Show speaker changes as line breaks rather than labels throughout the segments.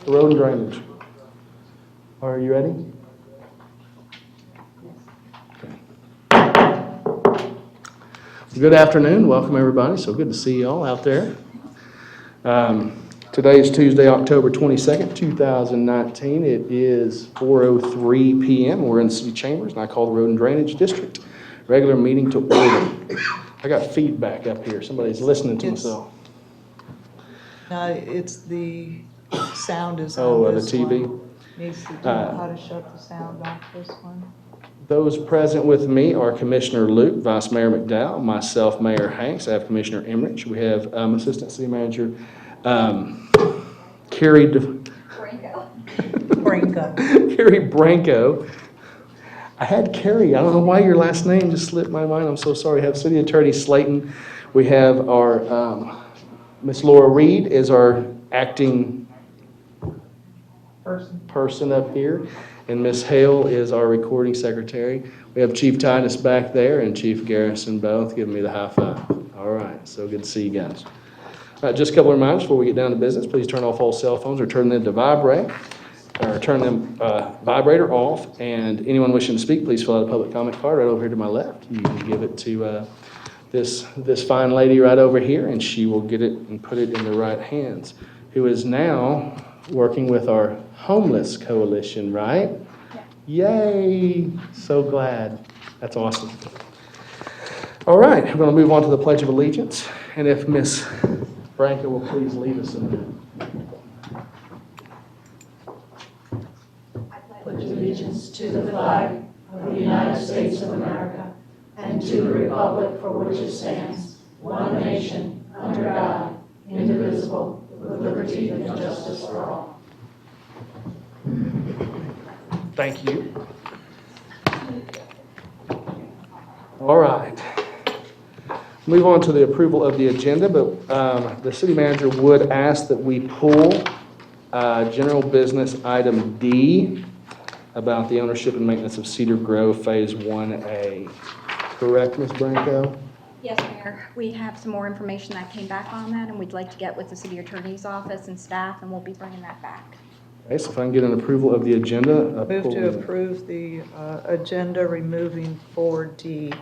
Road and drainage. Are you ready? Good afternoon. Welcome, everybody. So good to see you all out there. Today is Tuesday, October 22nd, 2019. It is 4:03 p.m. We're in the city chambers, and I call the Road and Drainage District regular meeting to order. I got feedback up here. Somebody's listening to themselves.
No, it's the sound is
Oh,
on
the
this
TV?
one. Needs to know how to shut the sound off this one.
Those present with me are Commissioner Luke, Vice Mayor McDowell, myself, Mayor Hanks. I have Commissioner Emmerich. We have Assistant City Manager Carrie Branco. I had Carrie. I don't know why your last name just slipped my mind. I'm so sorry. We have City Attorney Slayton. We have our Miss Laura Reed is our acting person up here. And Miss Hale is our recording secretary. We have Chief Titus back there and Chief Garrison both giving me the high five. All right, so good to see you guys. All right, just a couple of reminders before we get down to business. Please turn off all cell phones or turn them to vibrate, or turn them vibrator off. And anyone wishing to speak, please fill out a public comment card right over here to my left. You can give it to this fine lady right over here, and she will get it and put it in the right hands, who is now working with our homeless coalition, right? Yeah. Yay! So glad. That's awesome. All right, we're going to move on to the Pledge of Allegiance. And if Miss Branco will please lead us in that.
I pledge allegiance to the flag of the United States of America and to the republic for which it stands, one nation, under God, indivisible, with liberty and justice for all.
Thank you. All right. Move on to the approval of the agenda, but the city manager would ask that we pull general business item D about the ownership and maintenance of Cedar Grove Phase 1A. Correct, Ms. Branco?
Yes, Mayor. We have some more information that came back on that, and we'd like to get with the city attorney's office and staff, and we'll be bringing that back.
Okay, so if I can get an approval of the agenda.
Move to approve the agenda removing 4D.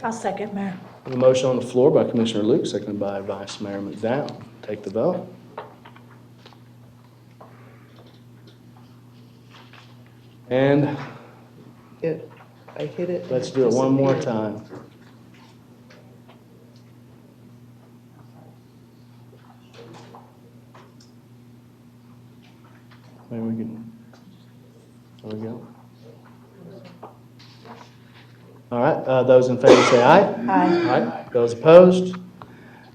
I'll second, Mayor.
A motion on the floor by Commissioner Luke, seconded by Vice Mayor McDowell. Take the vote. And
I hit it.
let's do it one more time. There we go. All right, those in favor say aye. Aye. Those opposed?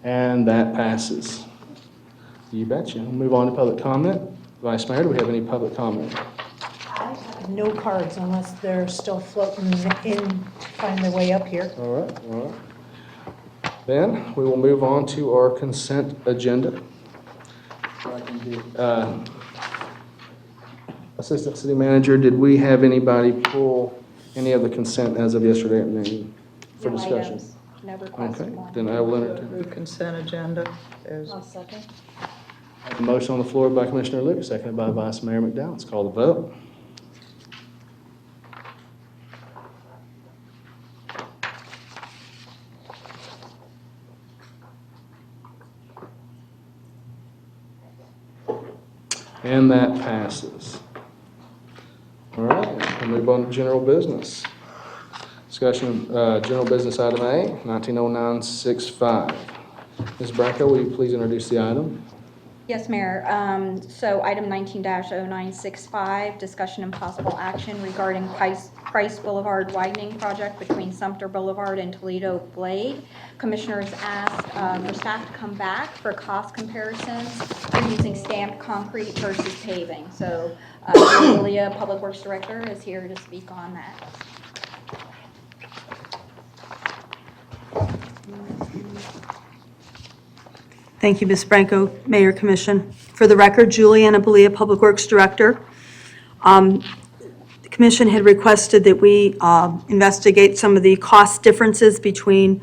And that passes. You betcha. We'll move on to public comment. Vice Mayor, do we have any public comment?
I have no cards unless they're still floating in, find their way up here.
All right. Then we will move on to our consent agenda. Assistant City Manager, did we have anybody pull any of the consent as of yesterday at noon for
No
discussion?
items. No requests.
Okay, then I will entertain
Move consent agenda.
I'll second.
a motion on the floor by Commissioner Luke, seconded by Vice Mayor McDowell. Let's call the vote. And that passes. All right, we'll move on to general business. Discussion of general business item A, 190965. Ms. Branco, will you please introduce the item?
Yes, Mayor. So item 19-0965, discussion and possible action regarding Price Boulevard widening project between Sumter Boulevard and Toledo Blade. Commissioners asked for staff to come back for cost comparisons for using stamped concrete versus paving. So Julia, Public Works Director, is here to speak on that.
Thank you, Ms. Branco, Mayor Commission. For the record, Juliana Belia, Public Works Director. The Commission had requested that we investigate some of the cost differences between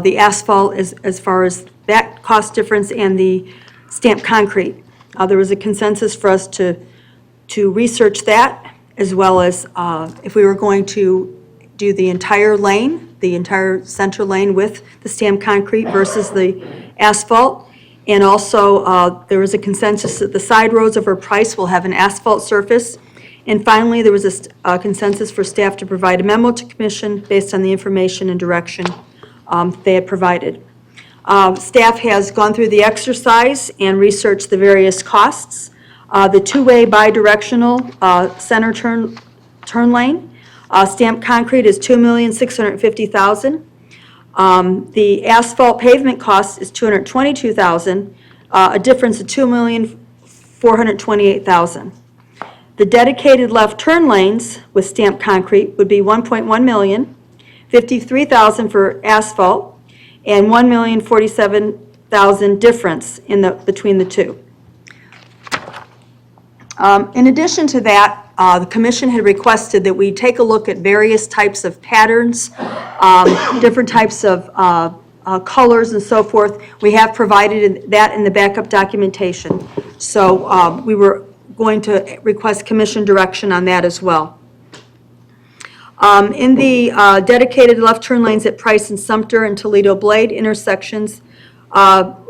the asphalt as far as that cost difference and the stamped concrete. There was a consensus for us to research that, as well as if we were going to do the entire lane, the entire center lane with the stamped concrete versus the asphalt. And also, there was a consensus that the side roads of our Price will have an asphalt surface. And finally, there was a consensus for staff to provide a memo to commission based on the information and direction they had provided. Staff has gone through the exercise and researched the various costs. The two-way bi-directional center turn lane, stamped concrete is $2,650,000. The asphalt pavement cost is $222,000, a difference of $2,428,000. The dedicated left turn lanes with stamped concrete would be $1.1 million, $53,000 for asphalt, and $1,047,000 difference between the two. In addition to that, the commission had requested that we take a look at various types of patterns, different types of colors and so forth. We have provided that in the backup documentation. So we were going to request commission direction on that as well. In the dedicated left turn lanes at Price and Sumter and Toledo Blade intersections,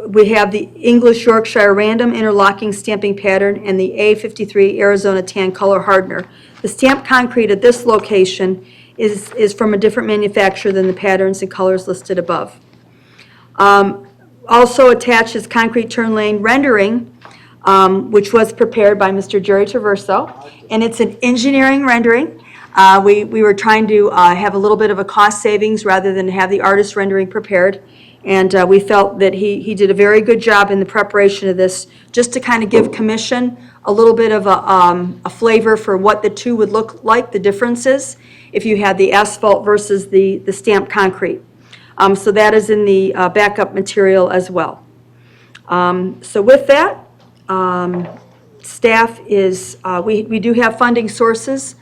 we have the English Yorkshire random interlocking stamping pattern and the A53 Arizona tan color hardener. The stamped concrete at this location is from a different manufacturer than the patterns and colors listed above. Also attached is concrete turn lane rendering, which was prepared by Mr. Jerry Traverso, and it's an engineering rendering. We were trying to have a little bit of a cost savings rather than have the artist rendering prepared. And we felt that he did a very good job in the preparation of this, just to kind of give commission a little bit of a flavor for what the two would look like, the differences, if you had the asphalt versus the stamped concrete. So that is in the backup material as well. So with that, staff is, we do have funding sources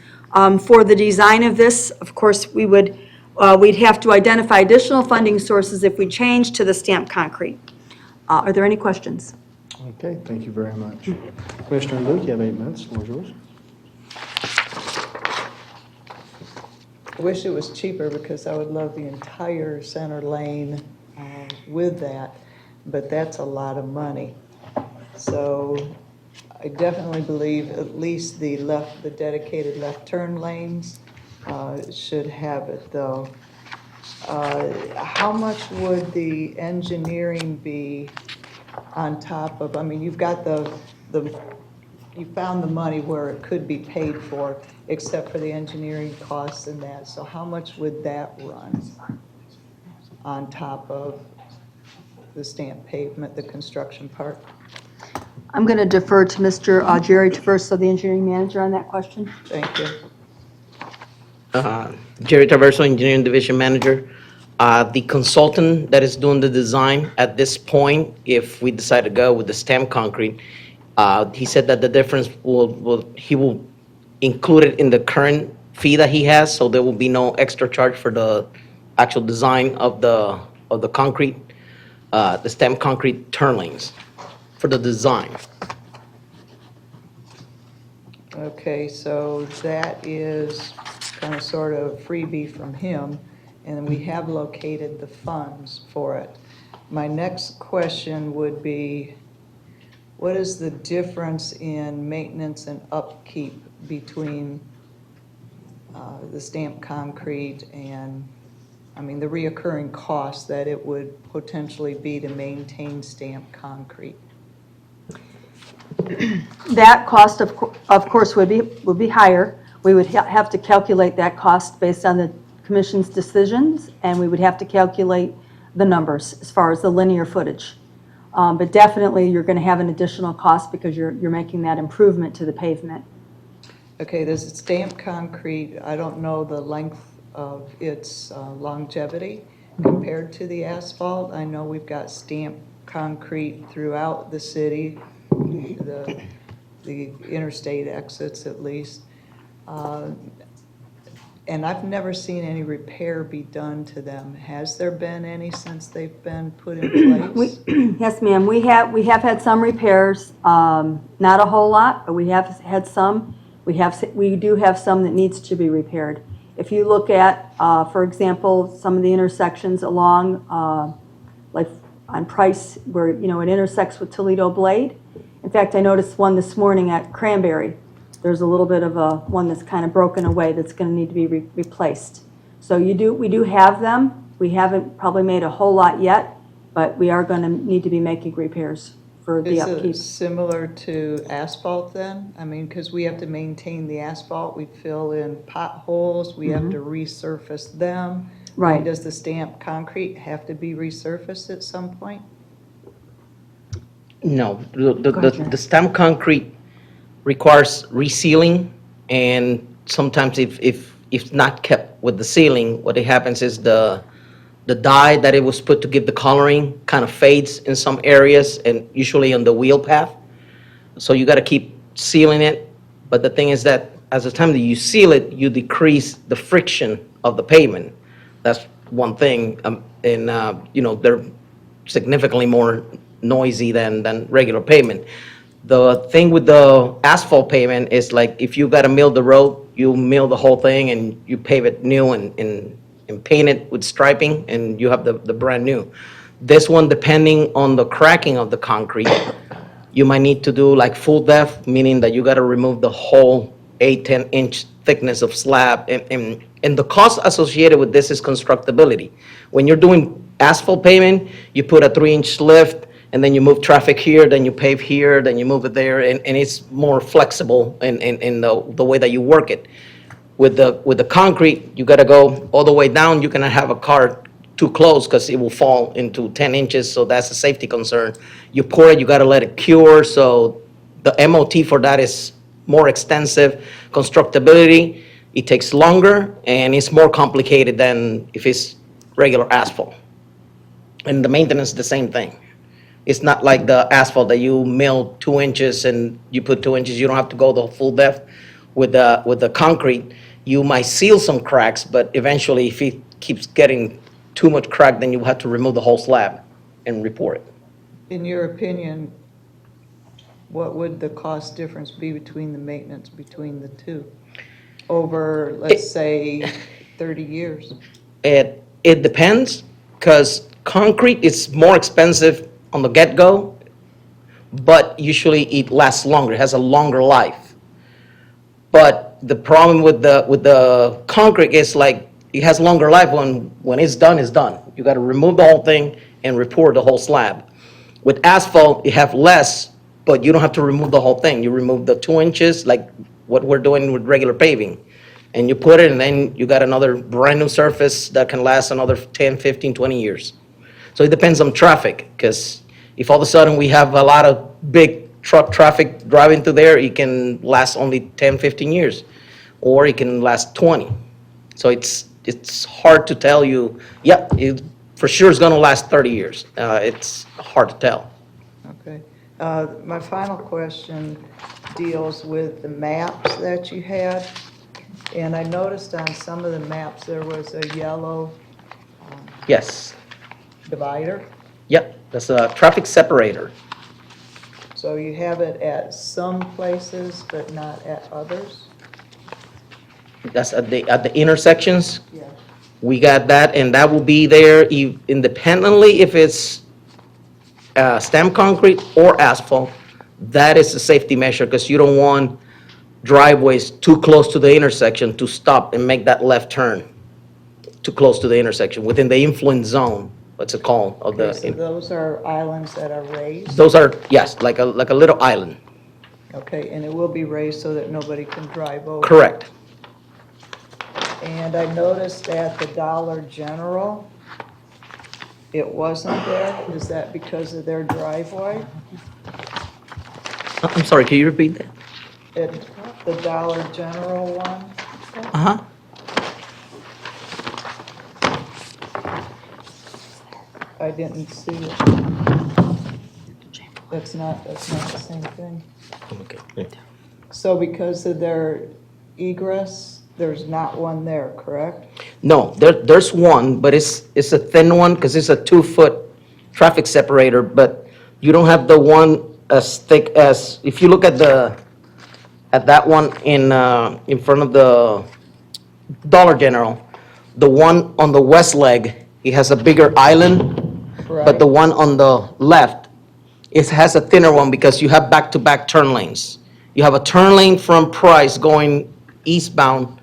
for the design of this. Of course, we'd have to identify additional funding sources if we change to the stamped concrete. Are there any questions?
Okay, thank you very much. Commissioner Luke, you have 8 minutes. The floor is yours.
I wish it was cheaper because I would love the entire center lane with that, but that's a lot of money. So I definitely believe at least the dedicated left turn lanes should have it, though. How much would the engineering be on top of, I mean, you've got you found the money where it could be paid for, except for the engineering costs and that. So how much would that run on top of the stamped pavement, the construction part?
I'm going to defer to Mr. Jerry Traverso, the engineering manager, on that question.
Thank you.
Jerry Traverso, Engineering Division Manager. The consultant that is doing the design at this point, if we decide to go with the stamped concrete, he said that the difference he will include it in the current fee that he has, so there will be no extra charge for the actual design of the concrete, the stamped concrete turn lanes for the design.
Okay, so that is kind of sort of freebie from him, and we have located the funds for it. My next question would be, what is the difference in maintenance and upkeep between the stamped concrete and, I mean, the reoccurring cost that it would potentially be to maintain stamped concrete?
That cost, of course, would be higher. We would have to calculate that cost based on the commission's decisions, and we would have to calculate the numbers as far as the linear footage. But definitely, you're going to have an additional cost because you're making that improvement to the pavement.
Okay, there's stamped concrete, I don't know the length of its longevity compared to the asphalt. I know we've got stamped concrete throughout the city, the interstate exits at least. And I've never seen any repair be done to them. Has there been any since they've been put in place?
Yes, ma'am, we have had some repairs, not a whole lot, but we have had some. We do have some that needs to be repaired. If you look at, for example, some of the intersections along, like on Price, where, it intersects with Toledo Blade. In fact, I noticed one this morning at Cranberry. There's a little bit of one that's kind of broken away that's going to need to be replaced. So we do have them. We haven't probably made a whole lot yet, but we are going to need to be making repairs for the
Is
upkeep.
it similar to asphalt then? I mean, because we have to maintain the asphalt, we fill in potholes, we have to resurface them.
Right.
Does the stamped concrete have to be resurfaced at some point?
No,
ahead.
the stamp concrete requires resealing, and sometimes if not kept with the sealing, what happens is the dye that it was put to give the coloring kind of fades in some areas, and usually on the wheel path. So you got to keep sealing it. But the thing is that as the time that you seal it, you decrease the friction of the pavement. That's one thing, they're significantly more noisy than regular pavement. The thing with the asphalt pavement is like, if you gotta mill the road, you mill the whole thing and you pave it new and paint it with striping, and you have the brand new. This one, depending on the cracking of the concrete, you might need to do like full depth, meaning that you gotta remove the whole 8-10 inch thickness of slab. And the cost associated with this is constructability. When you're doing asphalt pavement, you put a 3-inch lift, and then you move traffic here, then you pave here, then you move it there, and it's more flexible in the way that you work it. With the concrete, you gotta go all the way down. You cannot have a car too close because it will fall into 10 inches, so that's a safety concern. You pour it, you gotta let it cure, so the MOT for that is more extensive. Constructability, it takes longer, and it's more complicated than if it's regular asphalt. And the maintenance is the same thing. It's not like the asphalt that you mill 2 inches and you put 2 inches, you don't have to go the full depth. With the concrete, you might seal some cracks, but eventually if it keeps getting too much crack, then you have to remove the whole slab and report it.
In your opinion, what would the cost difference be between the maintenance between the two? Over, let's say, 30 years?
It depends, because concrete is more expensive on the get-go, but usually it lasts longer, it has a longer life. But the problem with the concrete is like, it has longer life. When it's done, it's done. You gotta remove the whole thing and report the whole slab. With asphalt, you have less, but you don't have to remove the whole thing. You remove the 2 inches, like what we're doing with regular paving. And you put it, and then you got another brand-new surface that can last another 10, 15, 20 years. So it depends on traffic, because if all of a sudden we have a lot of big truck traffic driving through there, it can last only 10, 15 years, or it can last 20. So it's hard to tell you, yep, it for sure is gonna last 30 years. It's hard to tell.
Okay. My final question deals with the maps that you had. And I noticed on some of the maps, there was a yellow
Yes,
divider.
yep, that's a traffic separator.
So you have it at some places, but not at others?
That's at the intersections.
Yeah.
We got that, and that will be there independently if it's stamped concrete or asphalt. That is a safety measure, because you don't want driveways too close to the intersection to stop and make that left turn too close to the intersection, within the influence zone, what's it called, of
Okay, so
the,
those are islands that are raised?
those are, yes, like a little island.
Okay, and it will be raised so that nobody can drive over?
Correct.
And I noticed at the Dollar General, it wasn't there. Is that because of their driveway?
I'm sorry, can you repeat that?
At the Dollar General one?
Uh-huh.
I didn't see it. That's not the same thing.
Okay.
So because of their egress, there's not one there, correct?
No, there's one, but it's a thin one because it's a 2-foot traffic separator, but you don't have the one as thick as, if you look at that one in front of the Dollar General, the one on the west leg, it has a bigger island, but the one on the left, it has a thinner one because you have back-to-back turn lanes. You have a turn lane from Price going eastbound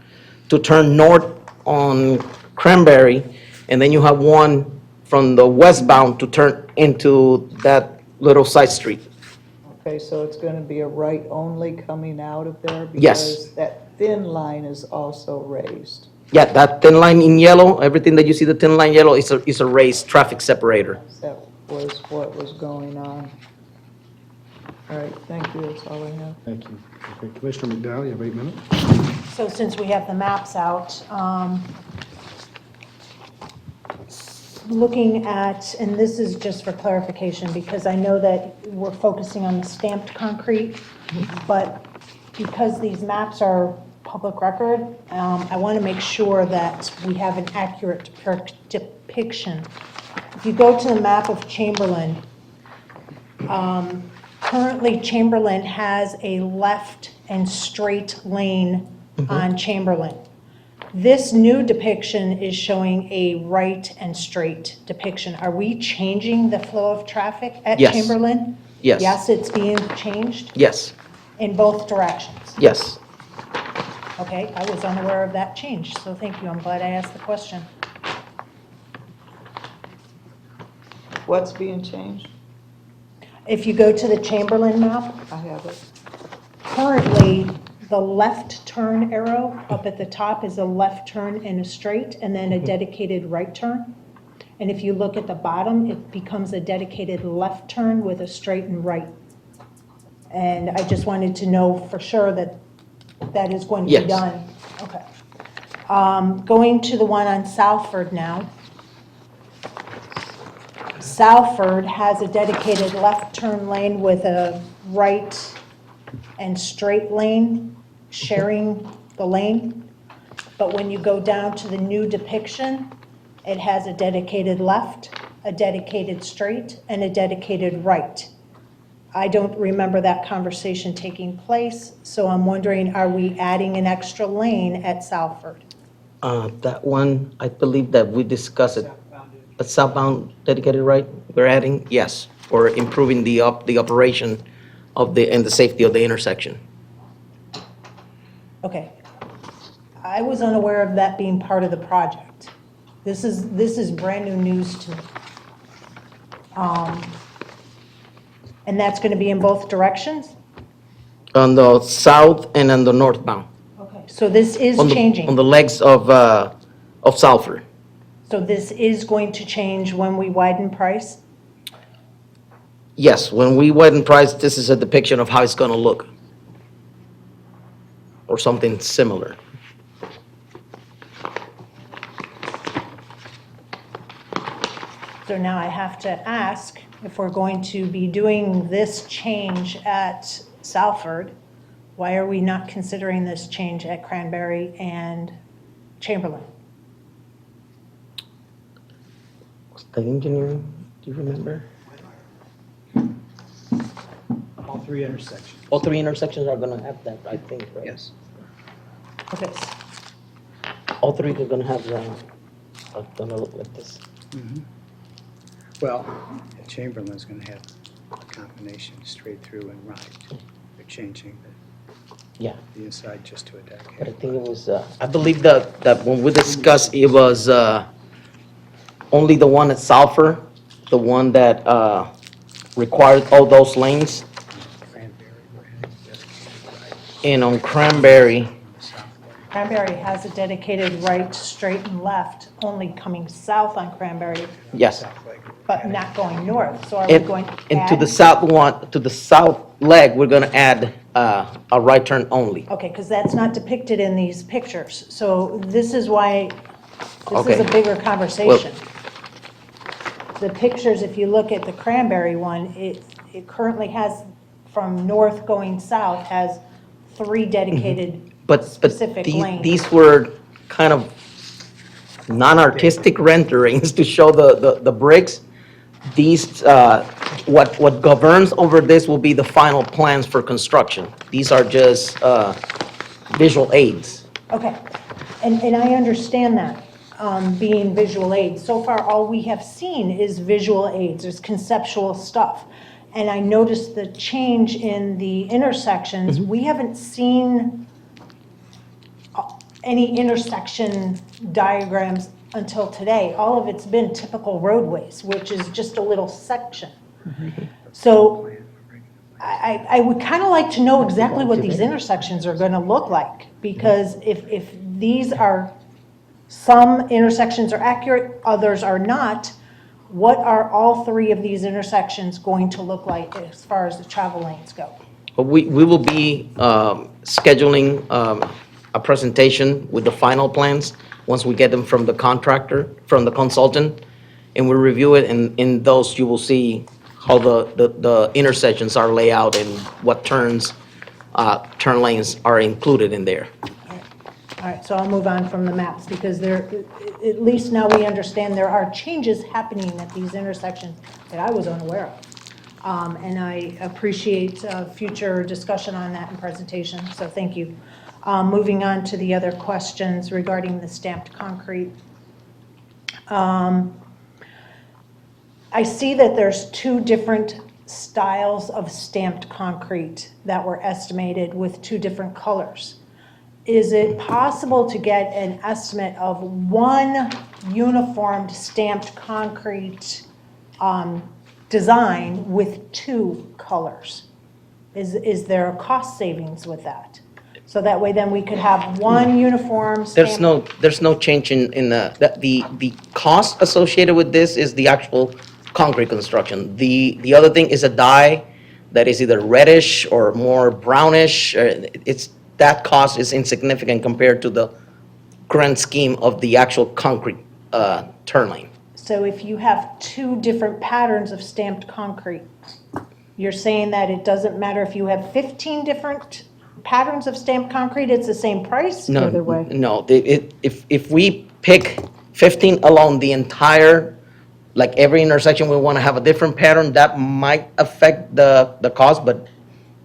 to turn north on Cranberry, and then you have one from the westbound to turn into that little side street.
Okay, so it's gonna be a right only coming out of there?
Yes.
Because that thin line is also raised.
Yeah, that thin line in yellow, everything that you see the thin line yellow is a raised traffic separator.
That was what was going on. All right, thank you, that's all I have.
Thank you. Okay, Commissioner McDowell, you have 8 minutes.
So since we have the maps out, looking at, and this is just for clarification, because I know that we're focusing on the stamped concrete, but because these maps are public record, I want to make sure that we have an accurate depiction. If you go to the map of Chamberlain, currently Chamberlain has a left and straight lane on Chamberlain. This new depiction is showing a right and straight depiction. Are we changing the flow of traffic at
Yes.
Chamberlain?
Yes.
Yes, it's being changed
Yes,
in both directions.
yes.
Okay, I was unaware of that change, so thank you. I'm glad I asked the question.
What's being changed?
If you go to the Chamberlain map,
I have it.
currently, the left turn arrow up at the top is a left turn and a straight, and then a dedicated right turn. And if you look at the bottom, it becomes a dedicated left turn with a straight and right. And I just wanted to know for sure that that is going to be
Yes.
done. Okay. Going to the one on Southford now. Southford has a dedicated left turn lane with a right and straight lane sharing the lane. But when you go down to the new depiction, it has a dedicated left, a dedicated straight, and a dedicated right. I don't remember that conversation taking place, so I'm wondering, are we adding an extra lane at Southford?
That one, I believe that we discussed it. A southbound dedicated right, we're adding, yes, or improving the operation of and the safety of the intersection.
Okay. I was unaware of that being part of the project. This is brand new news to me. And that's going to be in both directions?
On the south and on the northbound.
Okay. So this is
On the
changing?
legs of Salford.
So this is going to change when we widen Price?
Yes, when we widen Price, this is a depiction of how it's gonna look. Or something similar.
So now I have to ask, if we're going to be doing this change at Salford, why are we not considering this change at Cranberry and Chamberlain?
The engineering, do you remember?
All 3 intersections.
All 3 intersections are gonna have that, I think, right?
Yes.
Okay,
All 3 are gonna have, are gonna look like this.
Well, Chamberlain's going to have a combination straight through and right. They're changing
Yeah,
the inside just to a
but I
dedicated.
think it was, I believe that when we discussed, it was only the one at Salford, the one that required all those lanes.
Cranberry, we're having dedicated right
And on Cranberry,
on the south leg.
Cranberry has a dedicated right, straight, and left, only coming south on Cranberry,
yes.
South leg.
but not going north. So are we
And,
going to
and to the
add?
south one, to the south leg, we're gonna add a right turn only.
Okay, because that's not depicted in these pictures. So this is why, this is a
Okay.
bigger conversation. The pictures, if you look at the Cranberry one, it currently has, from north going south, has 3 dedicated
But
specific lane.
these were kind of non-artistic renderings to show the bricks. These, what governs over this will be the final plans for construction. These are just visual aids.
Okay, and I understand that, being visual aids. So far, all we have seen is visual aids, there's conceptual stuff. And I noticed the change in the intersections. We haven't seen any intersection diagrams until today. All of it's been typical roadways, which is just a little section. So I would kind of like to know exactly what these intersections are going to look like, because if these are, some intersections are accurate, others are not, what are all three of these intersections going to look like as far as the travel lanes go?
We will be scheduling a presentation with the final plans, once we get them from the contractor, from the consultant, and we review it, and in those, you will see how the intersections are laid out and what turn lanes are included in there.
All right, so I'll move on from the maps, because there, at least now we understand there are changes happening at these intersections that I was unaware of. And I appreciate future discussion on that and presentation, so thank you. Moving on to the other questions regarding the stamped concrete. I see that there's two different styles of stamped concrete that were estimated with two different colors. Is it possible to get an estimate of one uniformed stamped concrete design with two colors? Is there a cost savings with that? So that way then we could have one uniform stamped.
There's no change in the cost associated with this is the actual concrete construction. The other thing is a dye that is either reddish or more brownish. That cost is insignificant compared to the grand scheme of the actual concrete turn lane.
So if you have two different patterns of stamped concrete, you're saying that it doesn't matter if you have 15 different patterns of stamped concrete, it's the same price?
No,
Either way.
no. If we pick 15 along the entire, like every intersection, we want to have a different pattern, that might affect the cost, but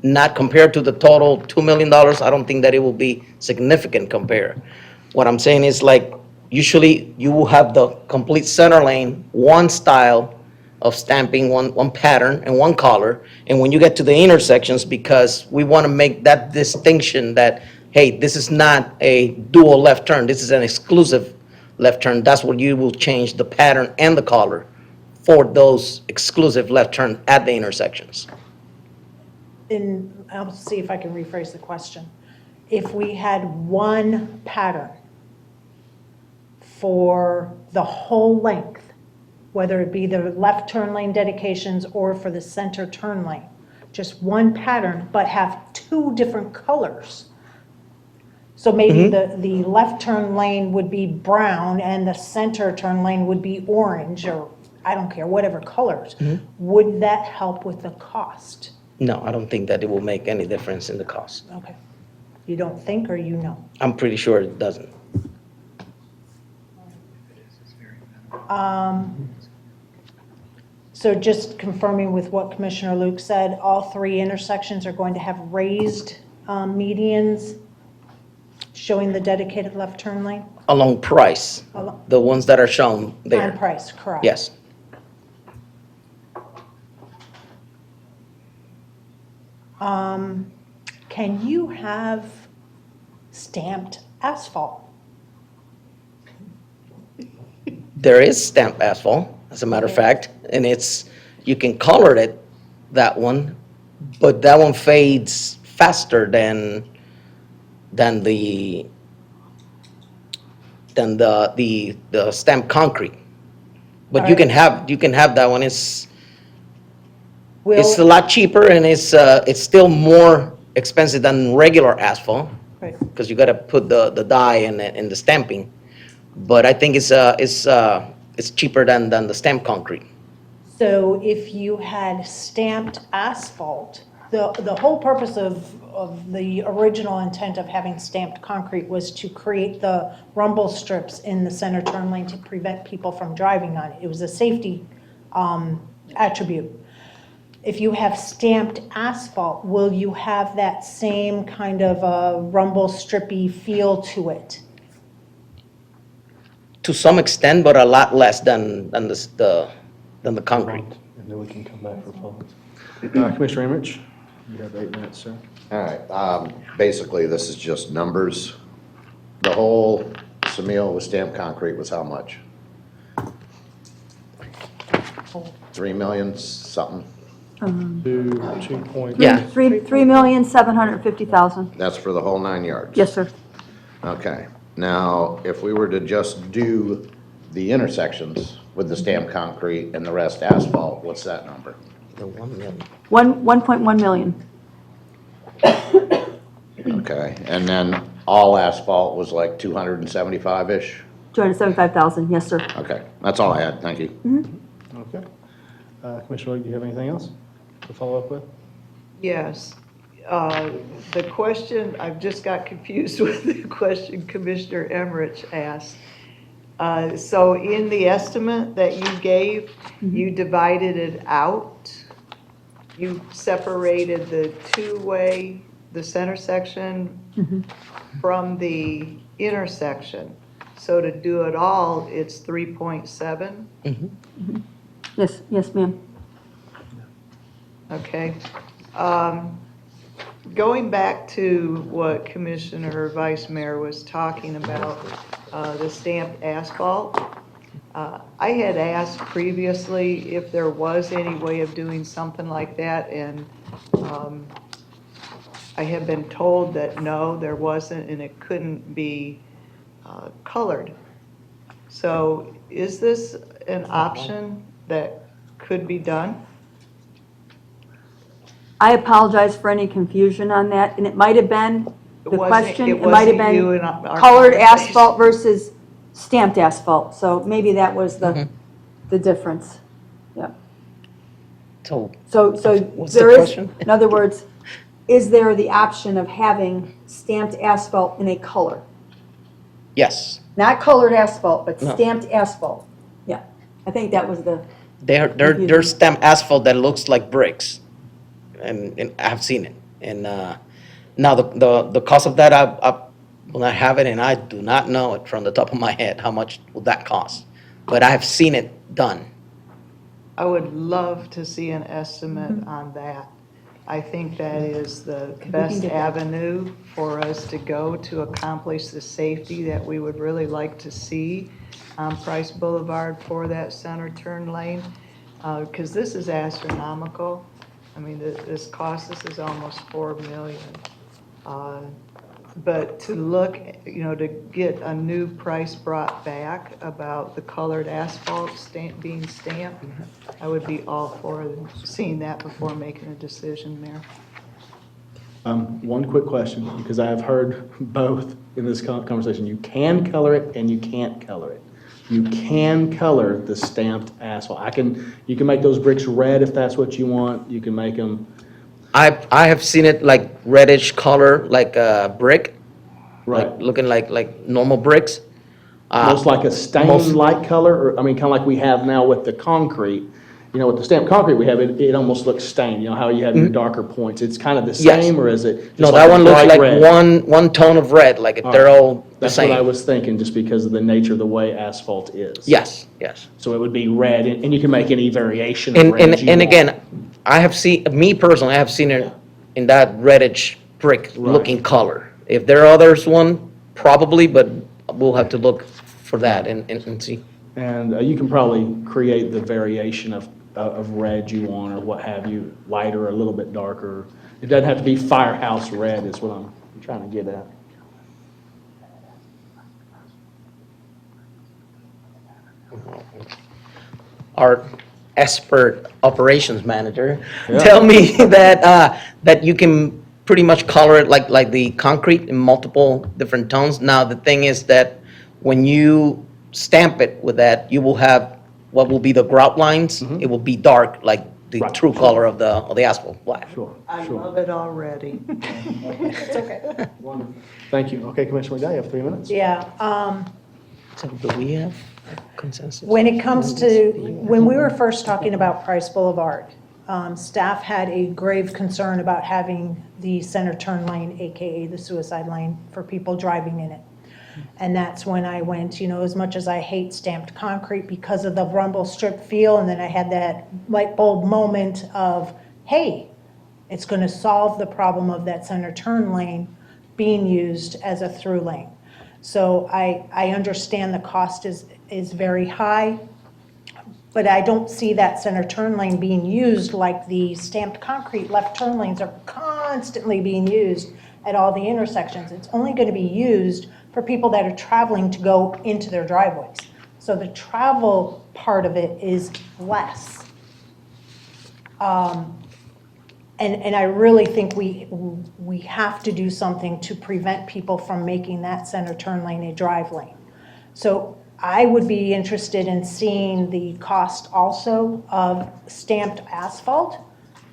not compared to the total $2 million. I don't think that it will be significant compared. What I'm saying is, like, usually you will have the complete center lane, one style of stamping, one pattern and one color. And when you get to the intersections, because we want to make that distinction that, hey, this is not a dual left turn, this is an exclusive left turn, that's where you will change the pattern and the color for those exclusive left turn at the intersections.
And I'll see if I can rephrase the question. If we had one pattern for the whole length, whether it be the left turn lane dedications or for the center turn lane, just one pattern, but have two different colors. So maybe the left turn lane would be brown and the center turn lane would be orange, or I don't care, whatever colors. Would that help with the cost?
No, I don't think that it will make any difference in the cost.
Okay. You don't think, or you know?
I'm pretty sure it doesn't.
So just confirming with what Commissioner Luke said, all three intersections are going to have raised medians showing the dedicated left turn lane?
Along Price,
Along-
the ones that are shown there.
On Price, correct?
Yes.
Can you have stamped asphalt?
There is stamped asphalt, as a matter of fact, and you can color it, that one, but that one fades faster than the stamped concrete. But you can have that one. It's a lot cheaper, and it's still more expensive than regular asphalt,
Right.
because you gotta put the dye and the stamping. But I think it's cheaper than the stamped concrete.
So if you had stamped asphalt, The whole purpose of the original intent of having stamped concrete was to create the rumble strips in the center turn lane to prevent people from driving on it. It was a safety attribute. If you have stamped asphalt, will you have that same kind of a rumble strippy feel to it?
To some extent, but a lot less than the concrete.
And then we can come back for follow-up. Commissioner Emmerich, you have 8 minutes, sir.
All right, basically, this is just numbers. The whole Semille with stamped concrete was how much? 3 million something?
2 point.
Yeah.
3,750,000.
That's for the whole 9 yards?
Yes, sir.
Okay, now, if we were to just do the intersections with the stamped concrete and the rest asphalt, what's that number?
The 1 million.
1.1 million.
Okay, and then all asphalt was like 275-ish?
275,000, yes, sir.
Okay, that's all I had, thank you.
Okay. Commissioner Wilkie, do you have anything else to follow up with?
Yes. The question, I've just got confused with the question Commissioner Emmerich asked. So in the estimate that you gave, you divided it out. You separated the two-way, the center section from the intersection. So to do it all, it's 3.7,
Yes, yes, ma'am.
okay? Going back to what Commissioner Vice Mayor was talking about, the stamped asphalt, I had asked previously if there was any way of doing something like that, and I have been told that no, there wasn't, and it couldn't be colored. So is this an option that could be done?
I apologize for any confusion on that, and it might have been, the
wasn't-
question,
it
it might have
wasn't you in
been
our
colored
conversation.
asphalt versus stamped asphalt, so maybe that was the difference. Yeah.
So,
So
What's the
there is,
question?
in other words, is there the option of having stamped asphalt in a color?
yes,
Not colored asphalt, but
No.
stamped asphalt. Yeah, I think that was the,
there's stamped asphalt that looks like bricks, and I've seen it. And now the cost of that, I will not have it, and I do not know it from the top of my head, how much would that cost? But I have seen it done.
I would love to see an estimate on that. I think that is the best avenue for us to go to accomplish the safety that we would really like to see on Price Boulevard for that center turn lane, because this is astronomical. I mean, this cost us is almost $4 million. But to look, to get a new price brought back about the colored asphalt being stamped, I would be all for seeing that before making a decision, Mayor.
One quick question, because I have heard both in this conversation. You can color it and you can't color it. You can color the stamped asphalt. You can make those bricks red if that's what you want. You can make them,
I have seen it like reddish color, like a brick,
right,
looking like normal bricks.
most like a stain-like color, or, kind of like we have now with the concrete. With the stamped concrete we have, it almost looks stained, how you have your darker points. It's kind of the
Yes.
same, or is it? just
No,
like
that
a
one looks
bright
like
red?
one tone of red, like they're all the
That's what I
same.
was thinking, just because of the nature of the way asphalt is.
Yes, yes.
So it would be red, and you can make any variation of
And,
red
and,
you
and
want.
again, me personally, I have seen it in that reddish brick looking color. If there are others one, probably, but we'll have to look for that and see.
And you can probably create the variation of red you want, or what have you, lighter or a little bit darker. It doesn't have to be firehouse red is what I'm trying to get at.
Our expert operations manager tell me that you can pretty much color it like the concrete in multiple different tones. Now, the thing is that when you stamp it with that, you will have what will be the grout lines. It will be dark, like the
Right.
true color of the asphalt, black.
Sure,
I
sure.
love it already.
It's okay.
Wonderful. Thank you. Okay, Commissioner McDowell, you have 3 minutes.
Yeah,
So do we have consensus?
when it comes to, when we were first talking about Price Boulevard, staff had a grave concern about having the center turn lane, AKA the suicide lane, for people driving in it. And that's when I went, as much as I hate stamped concrete because of the rumble strip feel, and then I had that light bulb moment of, hey, it's going to solve the problem of that center turn lane being used as a through lane. So I understand the cost is very high, but I don't see that center turn lane being used like the stamped concrete left turn lanes are constantly being used at all the intersections. It's only going to be used for people that are traveling to go into their driveways. So the travel part of it is less. And I really think we have to do something to prevent people from making that center turn lane a drive lane. So I would be interested in seeing the cost also of stamped asphalt,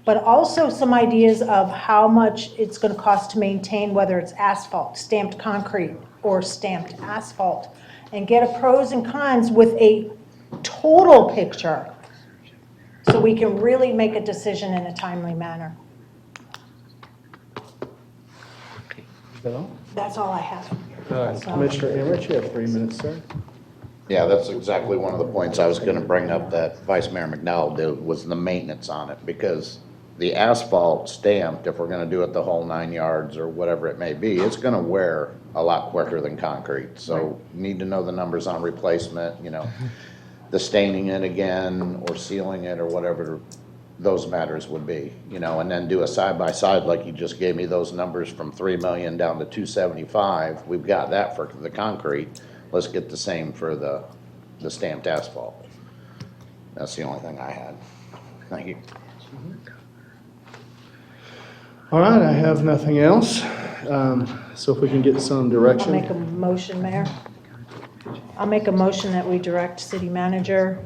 but also some ideas of how much it's going to cost to maintain, whether it's asphalt, stamped concrete, or stamped asphalt, and get a pros and cons with a total picture so we can really make a decision in a timely manner.
Is that all?
That's all I have.
All right, Commissioner Emmerich, you have 3 minutes, sir.
Yeah, that's exactly one of the points I was gonna bring up that Vice Mayor McDowell did, was the maintenance on it, because the asphalt stamped, if we're gonna do it the whole 9 yards or whatever it may be, it's gonna wear a lot quicker than concrete. So need to know the numbers on replacement, the staining it again or sealing it or whatever those matters would be, and then do a side-by-side like you just gave me those numbers from 3 million down to 275. We've got that for the concrete. Let's get the same for the stamped asphalt. That's the only thing I had. Thank you.
All right, I have nothing else. So if we can get some
I'll
direction.
make a motion, Mayor. I'll make a motion that we direct city manager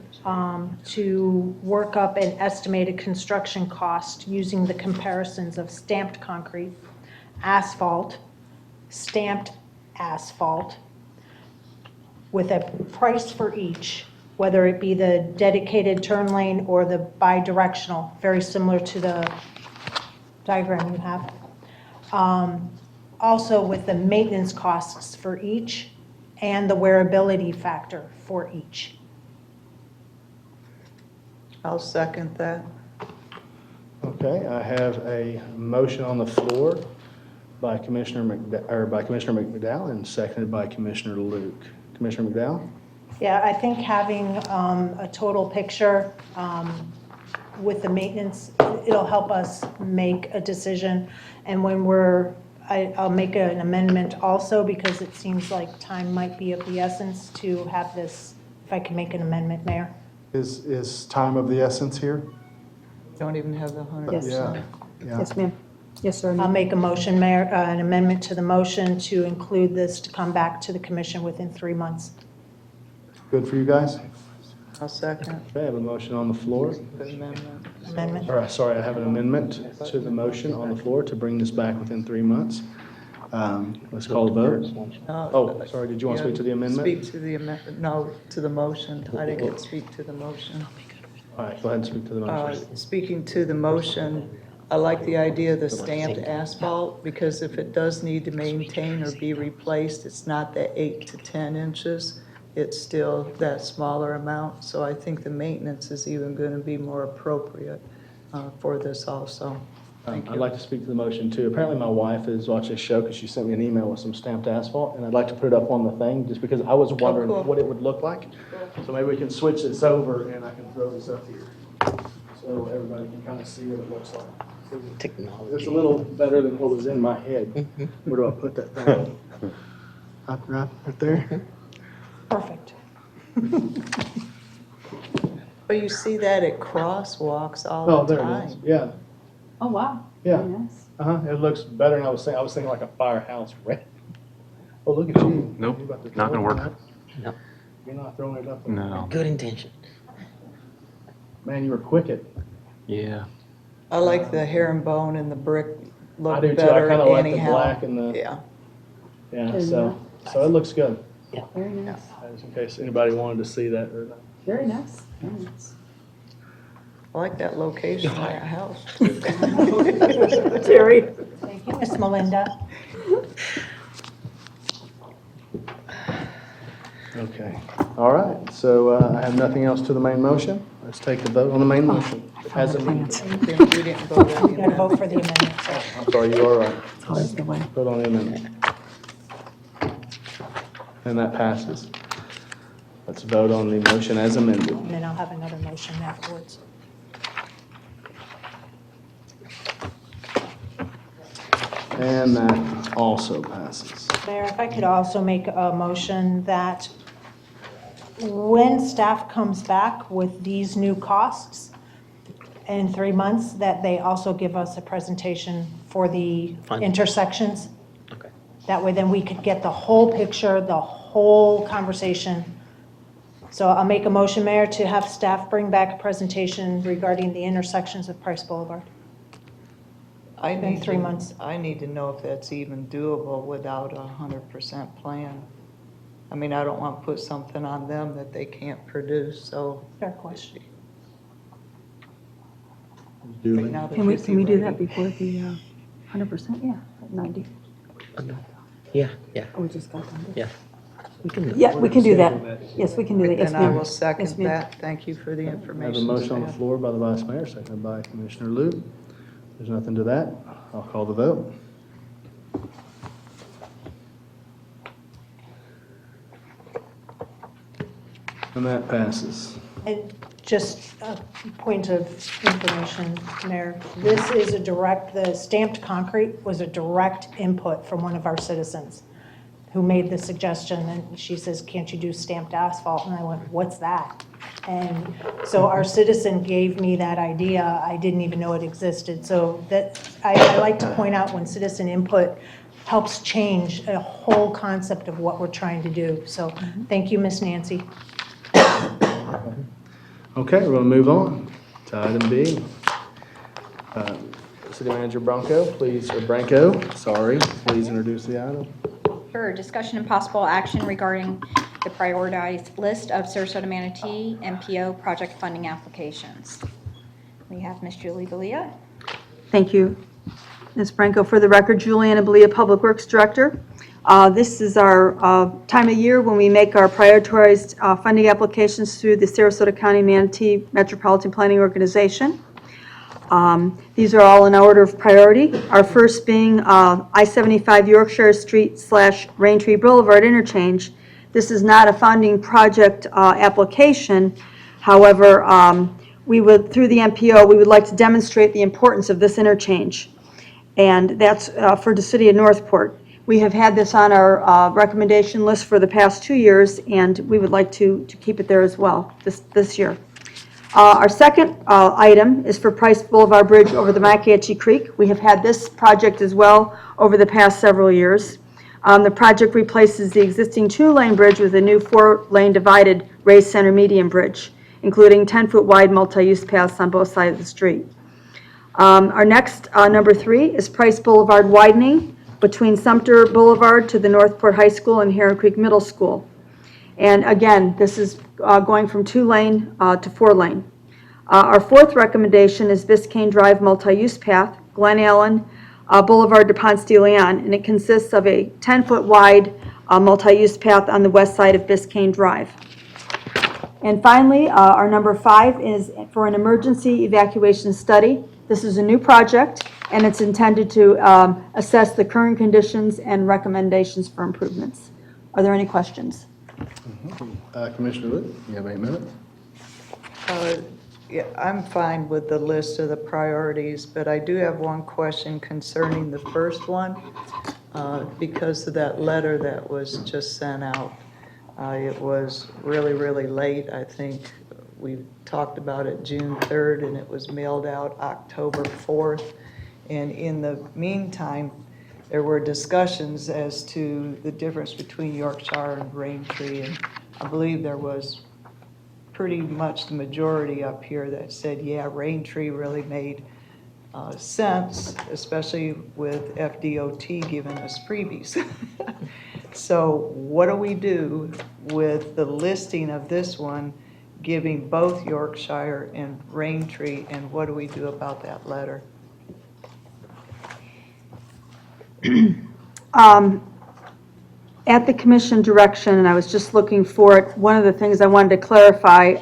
to work up an estimated construction cost using the comparisons of stamped concrete, asphalt, stamped asphalt, with a price for each, whether it be the dedicated turn lane or the bi-directional, very similar to the diagram you have. Also with the maintenance costs for each and the wearability factor for each.
I'll second that.
Okay, I have a motion on the floor by Commissioner McDowell and seconded by Commissioner Luke. Commissioner McDowell?
Yeah, I think having a total picture with the maintenance, it'll help us make a decision. And when I'll make an amendment also, because it seems like time might be of the essence to have this, if I can make an amendment, Mayor.
Is time of the essence here?
Don't even have the 100%.
Yeah.
Yes, ma'am. Yes, sir.
I'll make a motion, Mayor, an amendment to the motion to include this to come back to the commission within 3 months.
Good for you guys?
I'll second
Okay, I have a motion on the floor.
the amendment.
Amendment.
Or, sorry, I have an amendment to the motion on the floor to bring this back within 3 months. Let's call the vote. Oh, sorry, did you want to speak to the amendment?
Speak to the amendment, no, to the motion. I didn't get to speak to the motion.
All right, go ahead and speak to the motion.
Speaking to the motion, I like the idea of the stamped asphalt, because if it does need to maintain or be replaced, it's not the 8 to 10 inches. It's still that smaller amount, so I think the maintenance is even going to be more appropriate for this also. Thank
I'd
you.
like to speak to the motion too. Apparently my wife is watching this show because she sent me an email with some stamped asphalt, and I'd like to put it up on the thing just because I was wondering
cool.
what it would look like. So maybe we can switch this over and I can throw this up here so everybody can kind of see what it looks like. It's
Technology.
a little better than what was in my head. Where do I put that thing? Right there?
Perfect.
But you see that at crosswalks all
Oh,
the
there it is.
time.
Yeah,
Oh, wow.
yeah.
Very nice.
It looks better than I was thinking like a firehouse red. Oh, look at you.
Nope,
You about to
not gonna
throw it
work.
up?
No.
You're not throwing it up?
No.
Good intention.
Man, you were quick at Yeah.
I like the herringbone and the brick
I
look
do too. I
better
kind of like the
anyhow.
black and the,
Yeah,
yeah, so it looks good.
Very nice.
Just in case anybody wanted to see that or not.
Very nice. Very nice.
I like that location of that house.
Terry?
Thank you, Ms. Melinda.
Okay, all right, so I have nothing else to the main motion. Let's take the vote on the main motion. As amended.
We didn't vote on
You
the
got to vote
amendment.
for the amendment, sir.
I'm sorry, you are right.
It's always the way.
Vote on the amendment. And that passes. Let's vote on the motion as amended.
And then I'll have another motion afterwards.
And that also passes.
Mayor, if I could also make a motion that when staff comes back with these new costs in 3 months, that they also give us a presentation for the
Fine.
intersections.
Okay.
That way then we could get the whole picture, the whole conversation. So I'll make a motion, Mayor, to have staff bring back a presentation regarding the intersections of Price Boulevard.
I
In
need
3
to-
months.
I need to know if that's even doable without a 100% plan. I mean, I don't want to put something on them that they can't produce, so.
Fair question.
Duly.
now that
Can we,
you're
can we do that
ready-
before the 100%? Yeah, at 90.
Yeah, yeah,
Oh, we just got done.
yeah. We can do it.
Yeah, we can do that. Yes, we can do that. Yes,
Then I
ma'am.
will
Yes,
second
ma'am.
that. Thank you for the
I have
information.
a motion on the
staff.
floor by the Vice Mayor, seconded by Commissioner Loop. There's nothing to that. I'll call the vote. And that passes.
And just a point of information, Mayor, this is a direct, the stamped concrete was a direct input from one of our citizens who made the suggestion, and she says, can't you do stamped asphalt? And I went, what's that? And so our citizen gave me that idea, I didn't even know it existed. So that, I like to point out when citizen input helps change a whole concept of what we're trying to do. So thank you, Miss Nancy.
Okay, we're going to move on to item B. City Manager Branco, please introduce the item.
Sure, discussion and possible action regarding the prioritized list of Sarasota Manatee MPO project funding applications. We have Ms. Julie Belia.
Thank you, Ms. Franco. For the record, Juliana Belia, Public Works Director. This is our time of year when we make our prioritized funding applications through the Sarasota County Manatee Metropolitan Planning Organization. These are all in order of priority. Our first being I-75 Yorkshire Street / Raintree Boulevard interchange. This is not a funding project application. However, we would, through the MPO, we would like to demonstrate the importance of this interchange. And that's for the city of Northport. We have had this on our recommendation list for the past 2 years, and we would like to keep it there as well this year. Our second item is for Price Boulevard Bridge over the Maxahachie Creek. We have had this project as well over the past several years. The project replaces the existing 2-lane bridge with a new 4-lane divided raised center median bridge, including 10-foot wide multi-use paths on both sides of the street. Our next, number 3, is Price Boulevard widening between Sumter Boulevard to the Northport High School and Heron Creek Middle School. And again, this is going from 2-lane to 4-lane. Our fourth recommendation is Biscayne Drive multi-use path, Glen Allen Boulevard to Ponce de Leon, and it consists of a 10-foot wide multi-use path on the west side of Biscayne Drive. And finally, our number 5 is for an emergency evacuation study. This is a new project, and it's intended to assess the current conditions and recommendations for improvements. Are there any questions?
Commissioner Loop, you have 8 minutes.
Yeah, I'm fine with the list of the priorities, but I do have one question concerning the first one, because of that letter that was just sent out. It was really, really late. I think we talked about it June 3rd, and it was mailed out October 4th. And in the meantime, there were discussions as to the difference between Yorkshire and Raintree, and I believe there was pretty much the majority up here that said, yeah, Raintree really made sense, especially with FDOT giving us freebies. So what do we do with the listing of this one, giving both Yorkshire and Raintree, and what do we do about that letter?
At the commission direction, and I was just looking for it, one of the things I wanted to clarify,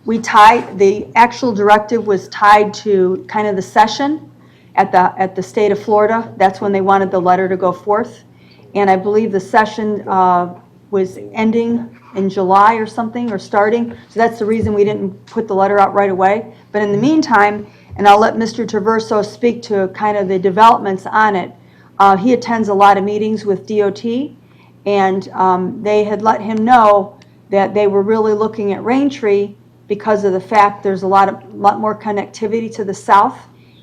the actual directive was tied to kind of the session at the state of Florida. That's when they wanted the letter to go forth. And I believe the session was ending in July or something, or starting. So that's the reason we didn't put the letter out right away. But in the meantime, and I'll let Mr. Traverso speak to kind of the developments on it, he attends a lot of meetings with DOT, and they had let him know that they were really looking at Raintree because of the fact there's a lot more connectivity to the south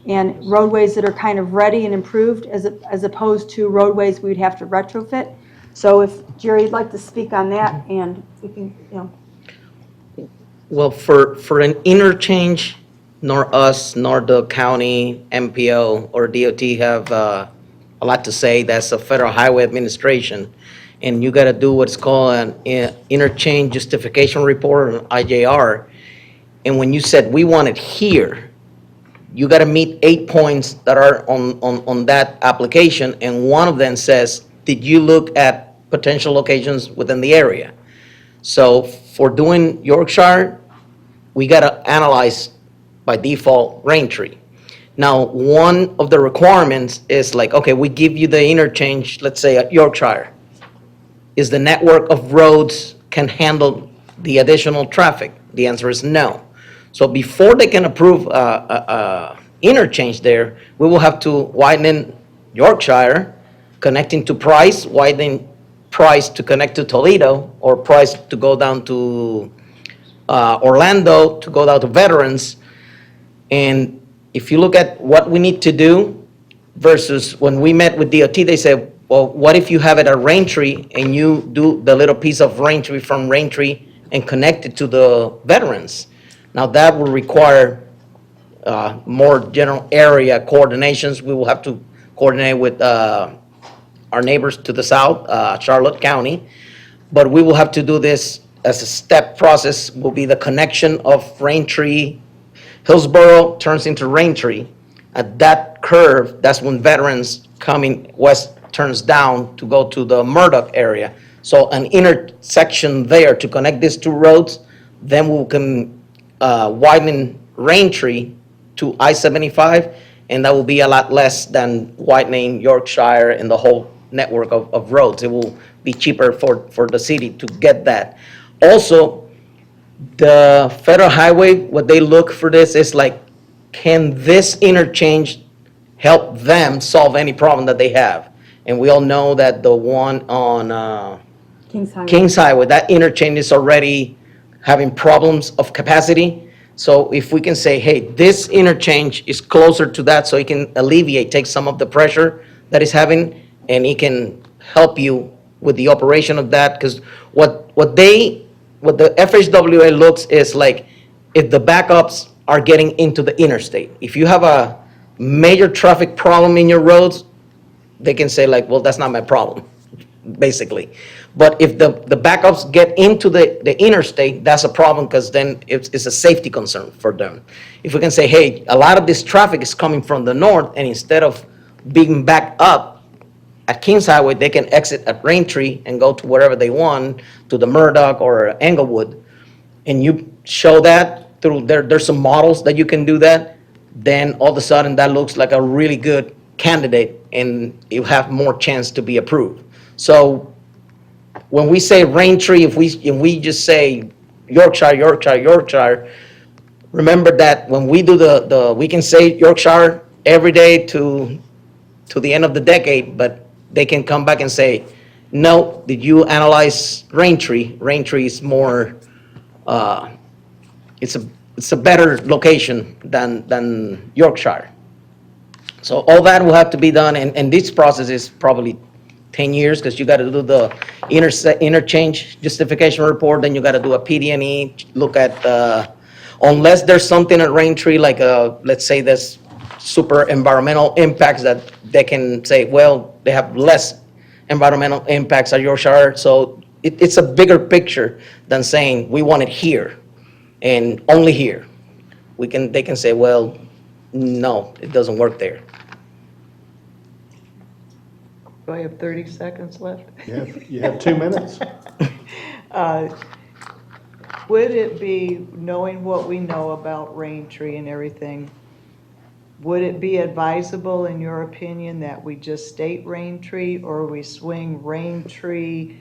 and roadways that are kind of ready and improved as opposed to roadways we'd have to retrofit. So if Jerry, you'd like to speak on that, and we can,
Well, for an interchange, nor us, nor the county, MPO, or DOT have a lot to say. That's a Federal Highway Administration. And you got to do what's called an interchange justification report, an IJR. And when you said we want it here, you got to meet 8 points that are on that application. And one of them says, did you look at potential locations within the area? So for doing Yorkshire, we got to analyze by default Raintree. Now, one of the requirements is like, okay, we give you the interchange, let's say at Yorkshire. Is the network of roads can handle the additional traffic? The answer is no. So before they can approve interchange there, we will have to widen Yorkshire, connecting to Price, widen Price to connect to Toledo, or Price to go down to Orlando, to go down to Veterans. And if you look at what we need to do versus when we met with DOT, they said, well, what if you have it at Raintree and you do the little piece of Raintree from Raintree and connect it to the Veterans? Now that will require more general area coordinations. We will have to coordinate with our neighbors to the south, Charlotte County. But we will have to do this as a step process. Will be the connection of Raintree, Hillsborough turns into Raintree. At that curve, that's when Veterans coming west turns down to go to the Murdoch area. So an intersection there to connect these two roads, then we can widen Raintree to I-75, and that will be a lot less than widening Yorkshire and the whole network of roads. It will be cheaper for the city to get that. Also, the Federal Highway, what they look for this is like, can this interchange help them solve any problem that they have? And we all know that the one on Kings Highway, that interchange is already having problems of capacity. So if we can say, hey, this interchange is closer to that, so it can alleviate, take some of the pressure that it's having, and it can help you with the operation of that. Because what the FHWA looks is like, if the backups are getting into the interstate. If you have a major traffic problem in your roads, they can say like, well, that's not my problem, basically. But if the backups get into the interstate, that's a problem, because then it's a safety concern for them. If we can say, hey, a lot of this traffic is coming from the north, and instead of being backed up at Kings Highway, they can exit at Raintree and go to wherever they want, to the Murdoch or Englewood, and you show that through, there's some models that you can do that, then all of a sudden that looks like a really good candidate, and you have more chance to be approved. So when we say Raintree, if we just say Yorkshire, remember that when we do we can say Yorkshire every day to the end of the decade, but they can come back and say, no, did you analyze Raintree? Raintree is more, it's a better location than Yorkshire. So all that will have to be done, and this process is probably 10 years, because you got to do the interchange justification report, then you got to do a PD&E, look at, unless there's something at Raintree, like, let's say there's super environmental impacts that they can say, well, they have less environmental impacts at Yorkshire, so it's a bigger picture than saying, we want it here, and only here. They can say, well, no, it doesn't work there.
Do I have 30 seconds left?
You have 2 minutes.
Would it be, knowing what we know about Raintree and everything, would it be advisable, in your opinion, that we just state Raintree, or we swing Raintree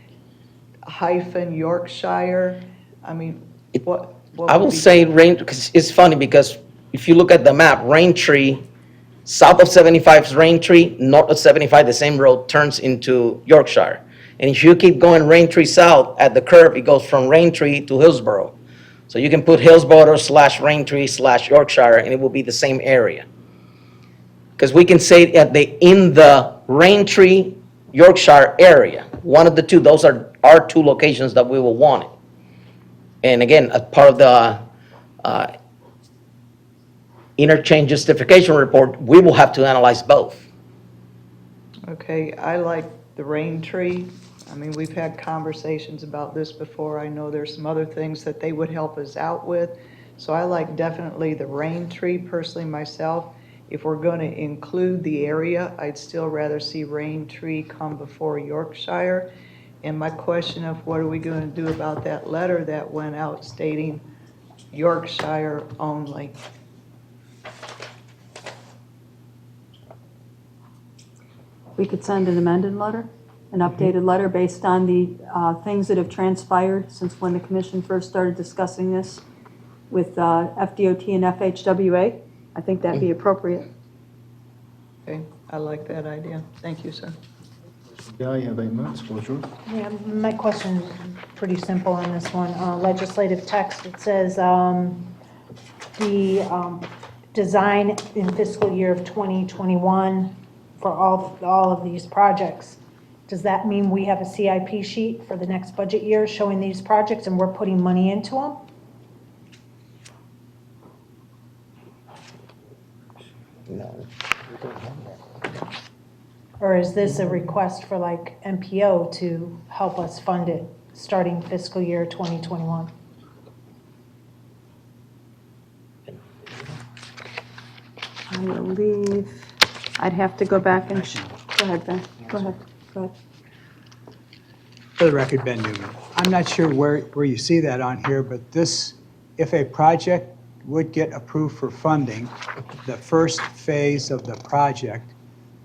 hyphen Yorkshire? I mean, what
I
would
will
be-
say because it's funny, because if you look at the map, Raintree, south of 75 is Raintree, north of 75, the same road turns into Yorkshire. And if you keep going Raintree south, at the curve, it goes from Raintree to Hillsborough. So you can put Hillsborough / Raintree / Yorkshire, and it will be the same area. Because we can say in the Raintree, Yorkshire area, one of the two, those are our 2 locations that we will want it. And again, as part of the interchange justification report, we will have to analyze both.
Okay, I like the Raintree. I mean, we've had conversations about this before. I know there's some other things that they would help us out with. So I like definitely the Raintree personally myself. If we're going to include the area, I'd still rather see Raintree come before Yorkshire. And my question of what are we going to do about that letter that went out stating Yorkshire only?
We could send an amended letter, an updated letter based on the things that have transpired since when the commission first started discussing this with FDOT and FHWA. I think that'd be appropriate.
Okay, I like that idea. Thank you, sir.
Yeah, you have 8 minutes. Floor's yours.
Yeah, my question is pretty simple on this one. Legislative text, it says, the design in fiscal year of 2021 for all of these projects. Does that mean we have a CIP sheet for the next budget year showing these projects and we're putting money into them?
No.
Or is this a request for like MPO to help us fund it starting fiscal year 2021?
I believe, I'd have to go back and, go ahead, Ben, go ahead, go ahead.
For the record, Ben Newman. I'm not sure where you see that on here, but this, if a project would get approved for funding, the first phase of the project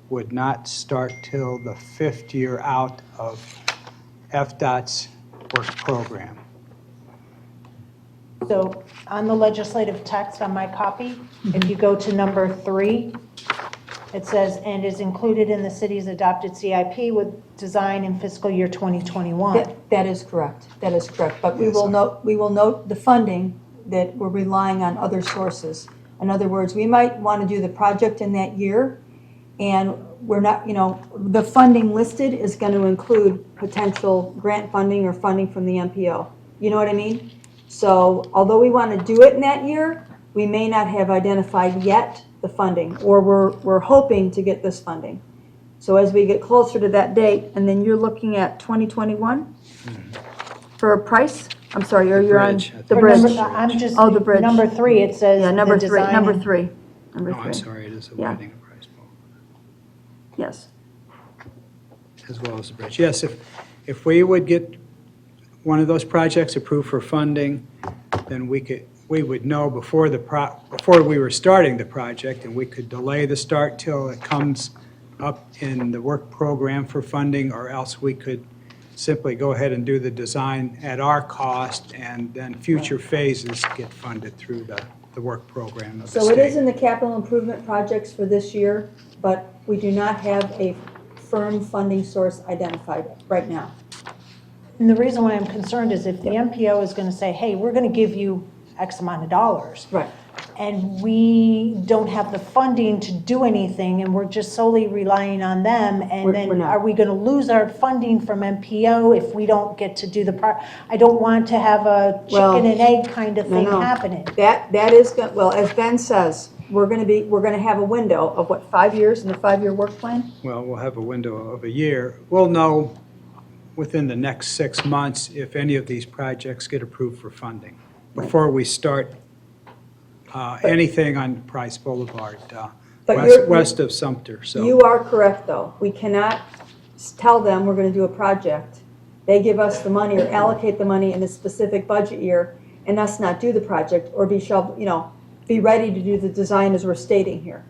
would not start till the 5th year out of FDOT's work program.
So on the legislative text on my copy, if you go to number 3, it says, and is included in the city's adopted CIP with design in fiscal year 2021.
That is correct, that is correct, but we
Yes,
will
sir.
note the funding that we're relying on other sources. In other words, we might want to do the project in that year, and we're not, the funding listed is going to include potential grant funding or funding from the MPO. You know what I mean? So although we want to do it in that year, we may not have identified yet the funding, or we're hoping to get this funding. So as we get closer to that date, and then you're looking at 2021 for a price? I'm sorry, or you're on
bridge, I
the
think.
bridge?
I'm just,
Oh, the bridge.
number 3, it says
Yeah,
the
number three,
design
number
and-
three.
Oh, I'm sorry, it is a
Yeah.
widening of Price Bowl,
Yes.
as well as the bridge. Yes, if we would get one of those projects approved for funding, then we would know before we were starting the project, and we could delay the start till it comes up in the work program for funding, or else we could simply go ahead and do the design at our cost, and then future phases get funded through the work program of the
So it is
state.
in the capital improvement projects for this year, but we do not have a firm funding source identified right now.
And the reason why I'm concerned is if the MPO is going to say, hey, we're going to give you X amount of dollars.
Right.
and we don't have the funding to do anything, and we're just solely relying on them, and
We're
then
not.
are we gonna lose our funding from MPO if we don't get to do I don't want to have a
Well,
chicken and egg kind of
No,
thing
no.
happening.
That is, well, as Ben says, we're gonna have a window of what, 5 years in the 5-year work plan?
Well, we'll have a window of a year. We'll know within the next 6 months if any of these projects get approved for funding, before we start anything on Price Boulevard,
But
west
you're-
west of Sumter, so.
You are correct, though. We cannot tell them we're gonna do a project. They give us the money or allocate the money in a specific budget year and us not do the project or be ready to do the design as we're stating here.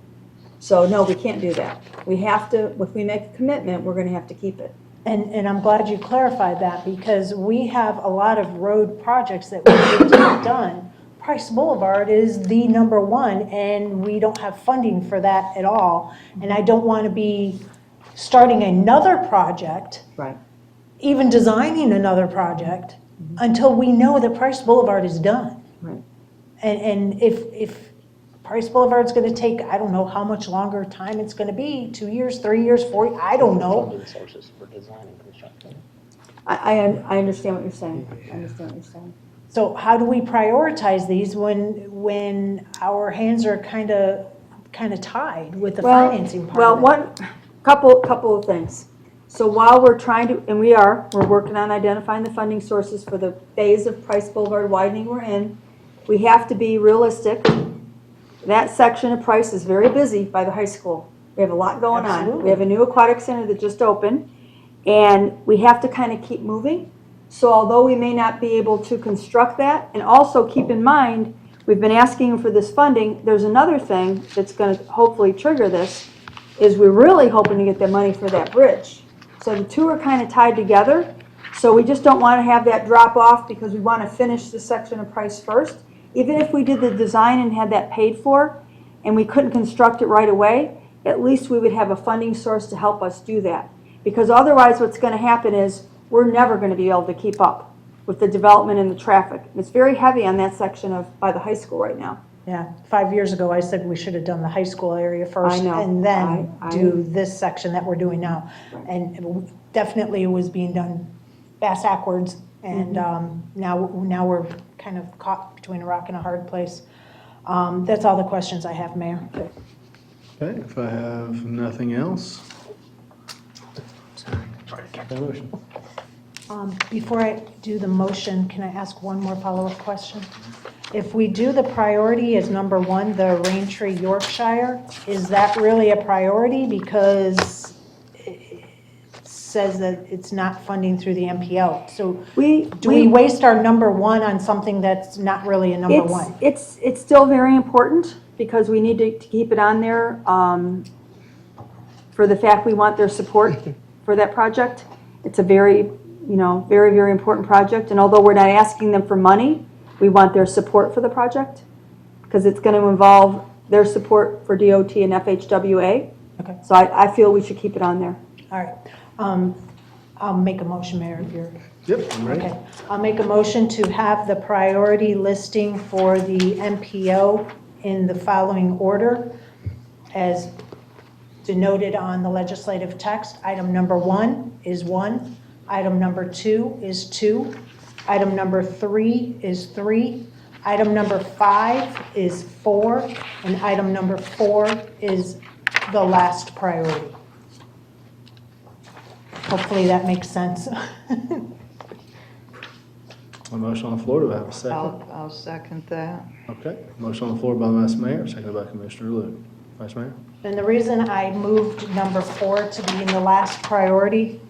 So no, we can't do that. We have to, if we make a commitment, we're gonna have to keep it.
And I'm glad you clarified that, because we have a lot of road projects that we need to get done. Price Boulevard is the number one, and we don't have funding for that at all. And I don't want to be starting another project,
Right.
even designing another project, until we know that Price Boulevard is done.
Right.
And if Price Boulevard's going to take, I don't know how much longer time it's going to be, 2 years, 3 years, 4, I don't know.
Funding sources for design and construction.
I understand what you're saying. I understand what you're saying.
So how do we prioritize these when our hands are kind of tied with the financing part
Well,
of it?
couple of things. So while we're trying to, and we're working on identifying the funding sources for the phase of Price Boulevard widening we're in, we have to be realistic. That section of Price is very busy by the high school. We have a lot going on.
Absolutely.
We have a new aquatic center that just opened, and we have to kind of keep moving. So although we may not be able to construct that, and also keep in mind, we've been asking for this funding, there's another thing that's going to hopefully trigger this, is we're really hoping to get the money for that bridge. So the two are kind of tied together, so we just don't want to have that drop off because we want to finish this section of Price first. Even if we did the design and had that paid for, and we couldn't construct it right away, at least we would have a funding source to help us do that. Because otherwise what's going to happen is, we're never going to be able to keep up with the development and the traffic. It's very heavy on that section by the high school right now.
Yeah, 5 years ago, I said we should have done the high school area first.
I know.
And then
I-
do this section that we're doing now. And it definitely it was being done backwards. And now we're kind of caught between a rock and a hard place. That's all the questions I have, Mayor.
Okay, if I have nothing else. Motion.
Before I do the motion, can I ask one more follow-up question? If we do the priority as number one, the Raintree Yorkshire, is that really a priority? Because it says that it's not funding through the MPO. So do we waste our number one on something that's not really a number one?
It's still very important because we need to keep it on there for the fact we want their support for that project. It's a very, very, very important project. And although we're not asking them for money, we want their support for the project because it's going to involve their support for DOT and FHWA.
Okay.
So I feel we should keep it on there.
All right. I'll make a motion, Mayor, if you're.
Yep, I'm ready.
Okay. I'll make a motion to have the priority listing for the MPO in the following order as denoted on the legislative text. Item number 1 is 1. Item number 2 is 2. Item number 3 is 3. Item number 5 is 4. And item number 4 is the last priority. Hopefully that makes sense.
A motion on the floor, do I have a second?
I'll second that.
Okay, motion on the floor by Vice Mayor, seconded by Commissioner Luke. Vice Mayor?
And the reason I moved number 4 to be in the last priority,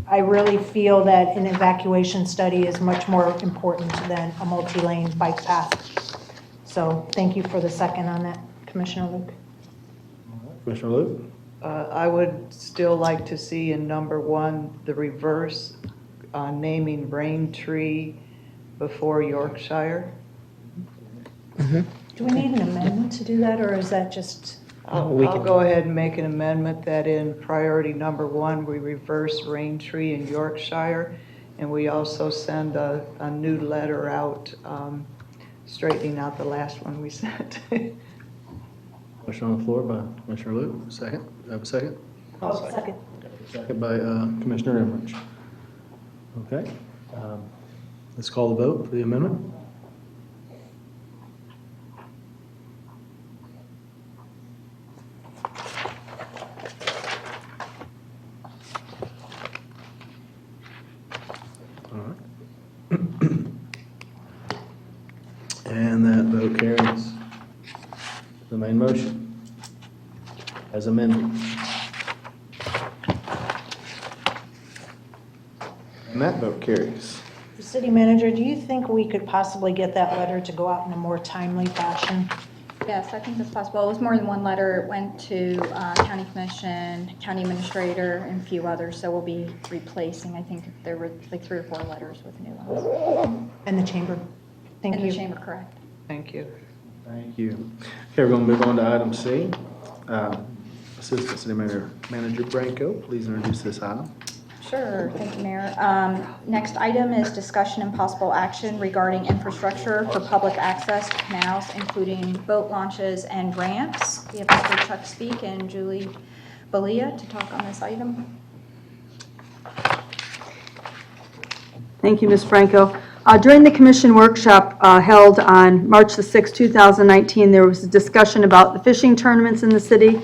I really feel that an evacuation study is much more important than a multi-lane bike path. So thank you for the second on that, Commissioner Luke.
Commissioner Luke?
I would still like to see in number 1, the reverse, naming Raintree before Yorkshire.
Do we need an amendment to do that, or is that just,
I'll go ahead and make an amendment that in priority number 1, we reverse Raintree in Yorkshire, and we also send a new letter out straightening out the last one we sent.
Motion on the floor by Commissioner Luke, second. Do I have a second?
Second.
Second by Commissioner Emmerich. Okay. Let's call the vote for the amendment. All right. And that vote carries the main motion as amended. And that vote carries.
City Manager, do you think we could possibly get that letter to go out in a more timely fashion?
Yes, I think that's possible. It was more than one letter. It went to County Commission, County Administrator, and a few others, so we'll be replacing. I think there were like 3 or 4 letters with new ones.
And the chamber? Thank
In
you.
the chamber, correct.
Thank you.
Thank you. Okay, we're going to move on to item C. Assistant City Manager Branco, please introduce this item.
Sure, thank you, Mayor. Next item is discussion and possible action regarding infrastructure for public access to canals, including boat launches and ramps. We have Mr. Chuck Speak and Julie Balia to talk on this item.
Thank you, Ms. Franco. During the commission workshop held on March the 6th, 2019, there was a discussion about the fishing tournaments in the city,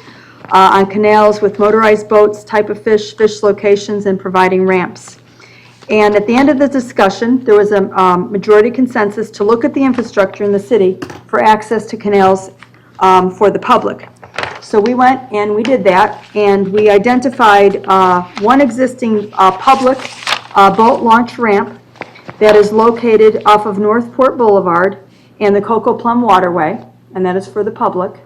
on canals with motorized boats, type of fish, fish locations, and providing ramps. And at the end of the discussion, there was a majority consensus to look at the infrastructure in the city for access to canals for the public. So we went and we did that, and we identified one existing public boat launch ramp that is located off of Northport Boulevard and the Cocoa Plum Waterway, and that is for the public.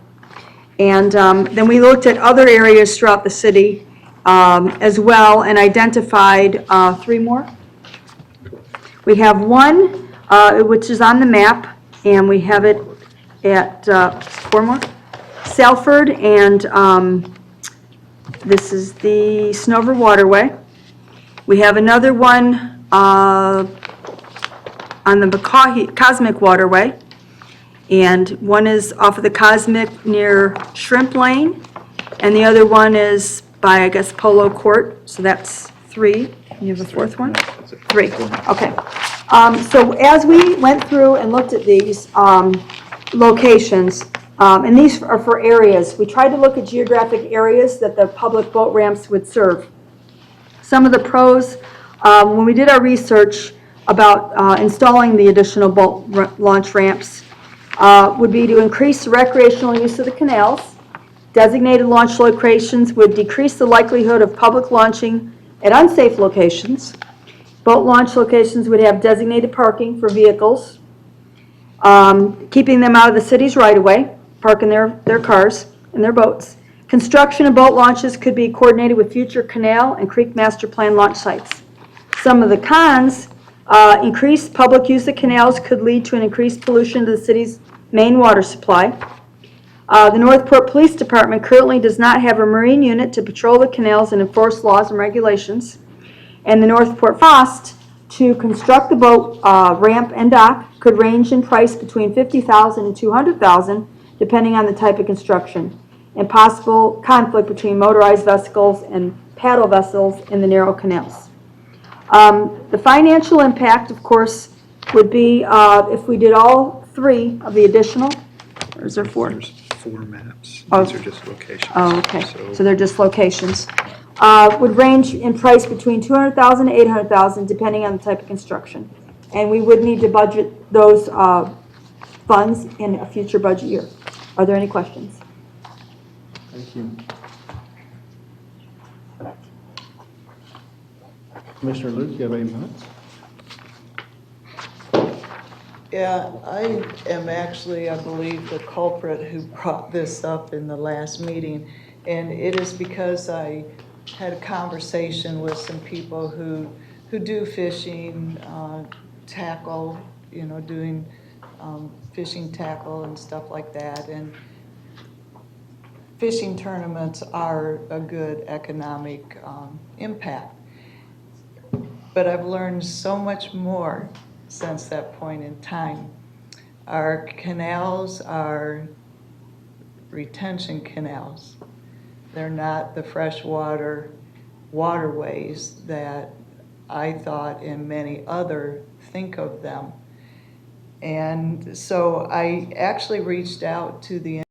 And then we looked at other areas throughout the city as well and identified 3 more. We have one which is on the map, and we have it at 4 more. Salford, and this is the Snover Waterway. We have another one on the Cosmic Waterway. And one is off of the Cosmic near Shrimp Lane, and the other one is by, I guess, Polo Court, so that's 3. You have a 4th one? 3, okay. So as we went through and looked at these locations, and these are for areas, we tried to look at geographic areas that the public boat ramps would serve. Some of the pros, when we did our research about installing the additional boat launch ramps, would be to increase the recreational use of the canals. Designated launch locations would decrease the likelihood of public launching at unsafe locations. Boat launch locations would have designated parking for vehicles, keeping them out of the city's right-of-way, parking their cars and their boats. Construction of boat launches could be coordinated with future canal and creek master plan launch sites. Some of the cons, increased public use of canals could lead to an increased pollution to the city's main water supply. The Northport Police Department currently does not have a marine unit to patrol the canals and enforce laws and regulations. And the Northport cost to construct the boat ramp and dock could range in price between $50,000 and $200,000, depending on the type of construction, and possible conflict between motorized vessels and paddle vessels in the narrow canals. The financial impact, of course, would be if we did all 3 of the additional, or is there 4?
There's 4 maps.
Oh.
These are just locations.
Oh, okay, so they're just locations. Would range in price between $200,000 and $800,000, depending on the type of construction. And we would need to budget those funds in a future budget year. Are there any questions?
Thank you. Commissioner Luke, you have 8 minutes.
Yeah, I am actually, I believe, the culprit who brought this up in the last meeting. And it is because I had a conversation with some people who do fishing, tackle, doing fishing tackle and stuff like that. And fishing tournaments are a good economic impact. But I've learned so much more since that point in time. Our canals are retention canals. They're not the freshwater waterways that I thought and many other think of them. And so I actually reached out to the